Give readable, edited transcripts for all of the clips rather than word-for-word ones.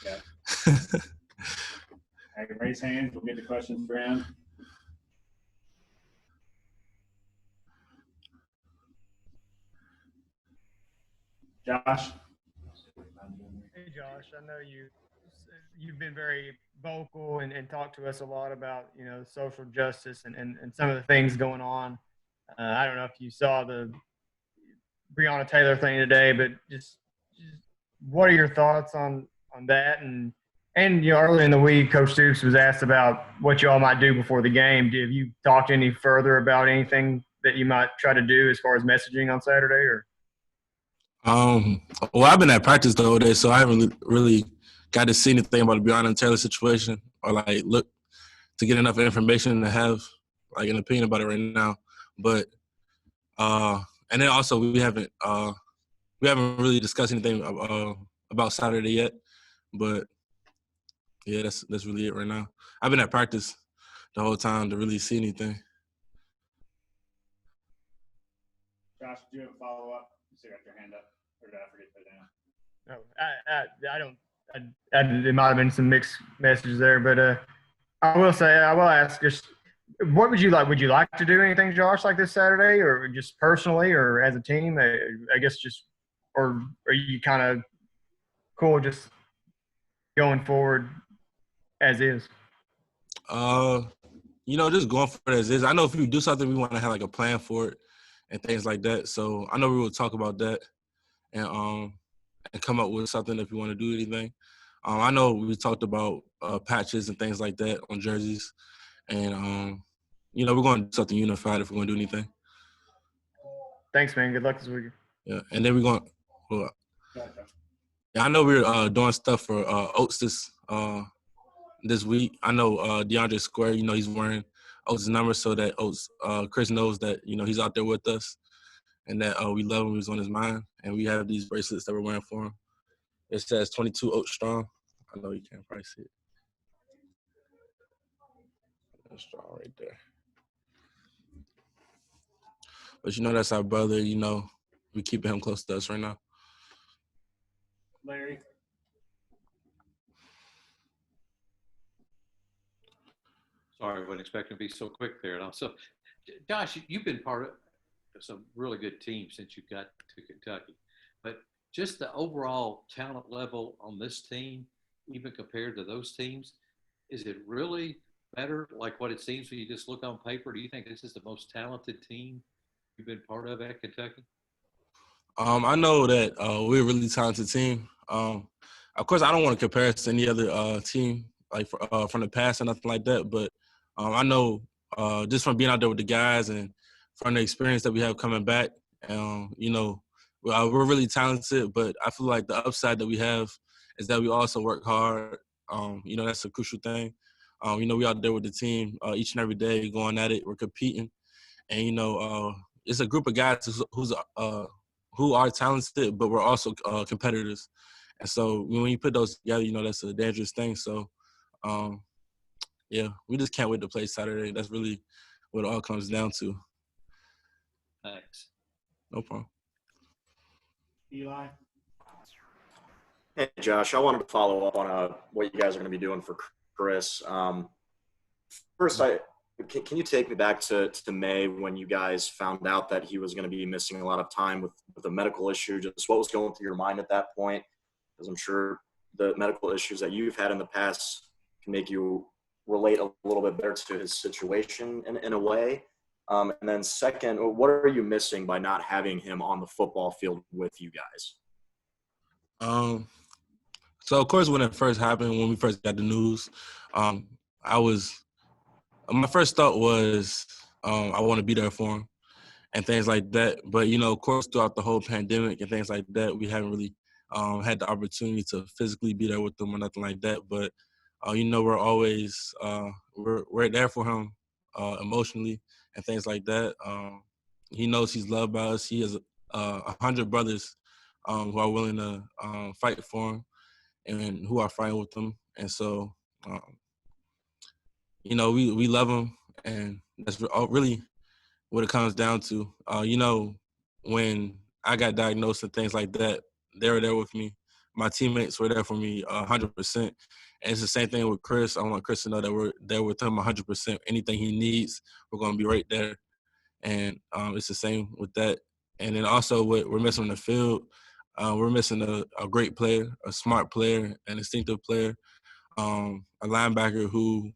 Yeah. All right, raise hands. We'll get the questions around. Josh. Hey, Josh, I know you've been very vocal and talked to us a lot about social justice and some of the things going on. I don't know if you saw the Breonna Taylor thing today, but just what are your thoughts on that? And earlier in the week, Coach Stoops was asked about what you all might do before the game. Have you talked any further about anything that you might try to do as far as messaging on Saturday? Or well, I've been at practice the whole day, so I haven't really got to see anything about the Breonna Taylor situation or like look to get enough information to have like an opinion about it right now. But and then also we haven't really discussed anything about Saturday yet. But yeah, that's really it right now. I've been at practice the whole time to really see anything. Josh, do you have a follow-up? You still got your hand up, or did I forget to put it down? No, I don't. It might have been some mixed messages there, but I will ask just what would you like? Would you like to do anything, Josh, like this Saturday, or just personally, or as a team? I guess just, or are you kind of cool just going forward as is? Just going for it as is. I know if we do something, we want to have like a plan for it and things like that. So I know we will talk about that and come up with something if we want to do anything. I know we talked about patches and things like that on jerseys, and we're going to do something unified if we're going to do anything. Thanks, man. Good luck this weekend. Yeah, and then we're going. Well, yeah, I know we're doing stuff for Oates this week. I know DeAndre Square. He's wearing Oates' number so that Chris knows that he's out there with us and that we love him. He's on his mind, and we have these bracelets that we're wearing for him. It says 22 Oates strong. I know you can't probably see it. That's strong right there. But that's our brother. We keeping him close to us right now. Larry. Sorry, I wasn't expecting to be so quick there. So, Josh, you've been part of some really good teams since you got to Kentucky. But just the overall talent level on this team, even compared to those teams, is it really better like what it seems when you just look on paper? Do you think this is the most talented team you've been part of at Kentucky? I know that we're a really talented team. Of course, I don't want to compare us to any other team like from the past or nothing like that. But I know just from being out there with the guys and from the experience that we have coming back, we're really talented. But I feel like the upside that we have is that we also work hard. That's a crucial thing. We out there with the team each and every day, going at it. We're competing, and it's a group of guys who are talented, but we're also competitors. And so when you put those together, that's a dangerous thing. So, we just can't wait to play Saturday. That's really what it all comes down to. Thanks. No problem. Eli? Hey, Josh, I wanted to follow up on what you guys are going to be doing for Chris. First, can you take me back to May when you guys found out that he was going to be missing a lot of time with a medical issue? Just what was going through your mind at that point? Because I'm sure the medical issues that you've had in the past can make you relate a little bit better to his situation in a way. And then second, what are you missing by not having him on the football field with you guys? So, of course, when it first happened, when we first got the news, my first thought was I want to be there for him and things like that. But, of course, throughout the whole pandemic and things like that, we haven't really had the opportunity to physically be there with them or nothing like that. But, we're always we're there for him emotionally and things like that. He knows he's loved by us. He has 100 brothers who are willing to fight for him and who are fighting with him. And so, we love him, and that's really what it comes down to. When I got diagnosed and things like that, they were there with me. my teammates were there for me 100%. And it's the same thing with Chris. I want Chris to know that we're there with him 100%. Anything he needs, we're going to be right there. And it's the same with that. And then also what we're missing on the field, we're missing a great player, a smart player, an instinctive player, a linebacker who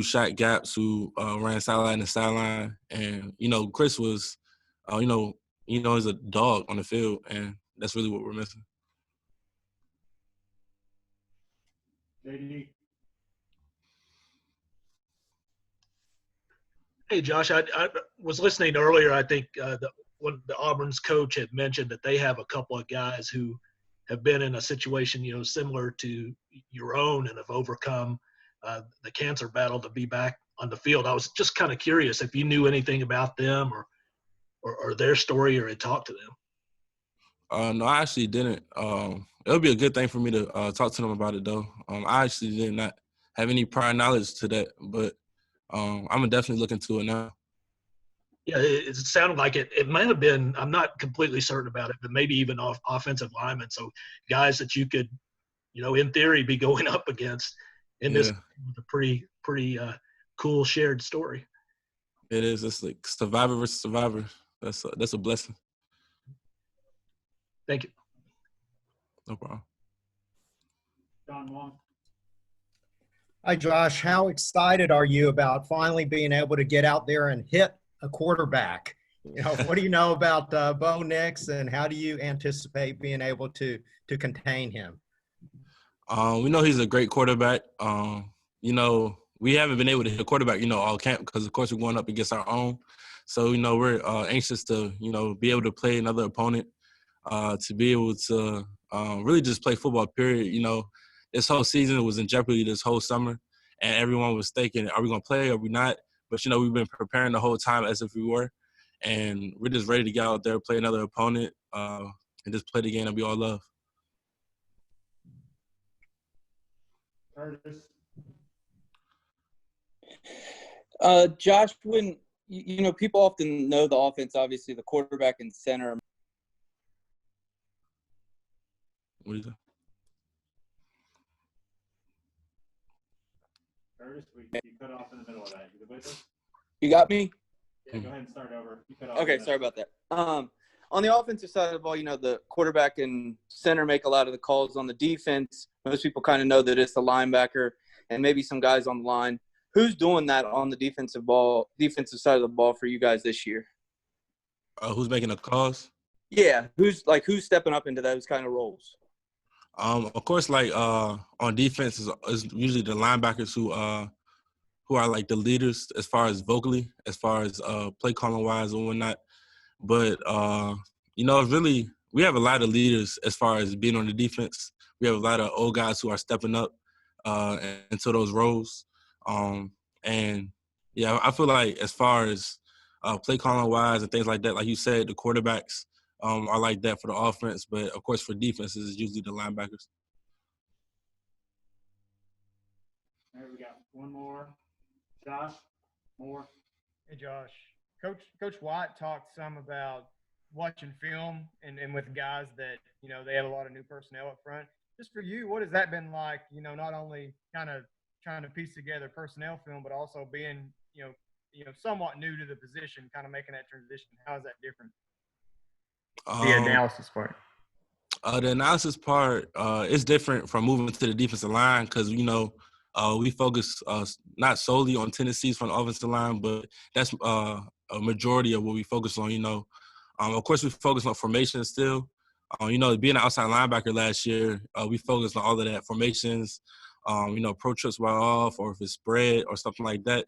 shot gaps, who ran sideline to sideline. And, Chris was, he's a dog on the field, and that's really what we're missing. JD. Hey, Josh, I was listening earlier. I think the Auburn's coach had mentioned that they have a couple of guys who have been in a situation, similar to your own and have overcome the cancer battle to be back on the field. I was just kind of curious if you knew anything about them or their story or had talked to them. No, I actually didn't. It would be a good thing for me to talk to them about it, though. I actually did not have any prior knowledge to that, but I'm going to definitely look into it now. Yeah, it sounded like it might have been, I'm not completely certain about it, but maybe even offensive linemen. So guys that you could, in theory, be going up against in this a pretty cool shared story. It is. It's like survivor versus survivor. That's a blessing. Thank you. No problem. John Wong. Hi, Josh. How excited are you about finally being able to get out there and hit a quarterback? What do you know about Bo Nix, and how do you anticipate being able to contain him? We know he's a great quarterback. We haven't been able to hit a quarterback, all camp because, of course, we're going up against our own. So, we're anxious to, be able to play another opponent, to be able to really just play football, period. This whole season was in jeopardy this whole summer, and everyone was thinking, are we going to play or are we not? But, we've been preparing the whole time as if we were, and we're just ready to get out there, play another opponent, and just play the game that we all love. Curtis. Josh, when people often know the offense, obviously the quarterback and center. What is that? Curtis, you cut off in the middle of that. You with us? You got me? Yeah, go ahead and start over. You cut off. Okay, sorry about that. On the offensive side of the ball, the quarterback and center make a lot of the calls. On the defense, most people kind of know that it's the linebacker and maybe some guys on the line. Who's doing that on the defensive side of the ball for you guys this year? Who's making the calls? Yeah, who's stepping up into those kind of roles? Of course, on defense is usually the linebackers who are like the leaders as far as vocally, as far as play calling wise and whatnot. But really we have a lot of leaders as far as being on the defense. We have a lot of old guys who are stepping up into those roles. And yeah, I feel like as far as play calling wise and things like that, like you said, the quarterbacks are like that for the offense, but of course for defenses, it's usually the linebackers. All right, we got one more. Josh, more. Hey, Josh. Coach White talked some about watching film and with guys that, they have a lot of new personnel up front. Just for you, what has that been like, not only kind of trying to piece together personnel film, but also being, somewhat new to the position, kind of making that transition? How is that different? The analysis part. The analysis part is different from moving to the defensive line because, we focus not solely on tendencies from the offensive line, but that's a majority of what we focus on, Of course, we focus on formation still. Being an outside linebacker last year, we focused on all of that, formations, pro trips while off, or if it's spread or something like that.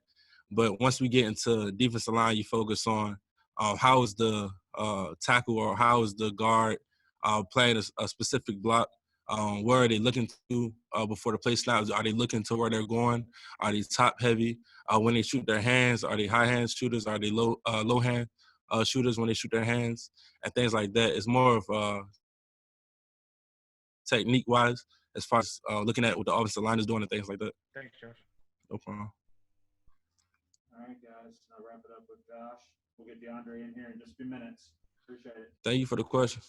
But once we get into defensive line, you focus on how is the tackle or how is the guard playing a specific block. Where are they looking to before the play snaps? Are they looking to where they're going? Are they top heavy? When they shoot their hands, are they high hand shooters? Are they low hand shooters when they shoot their hands? And things like that. It's more of technique wise as far as looking at what the offensive line is doing and things like that. Thanks, Josh. No problem. All right, guys. I'll wrap it up with Josh. We'll get DeAndre in here in just a few minutes. Appreciate it. Thank you for the question.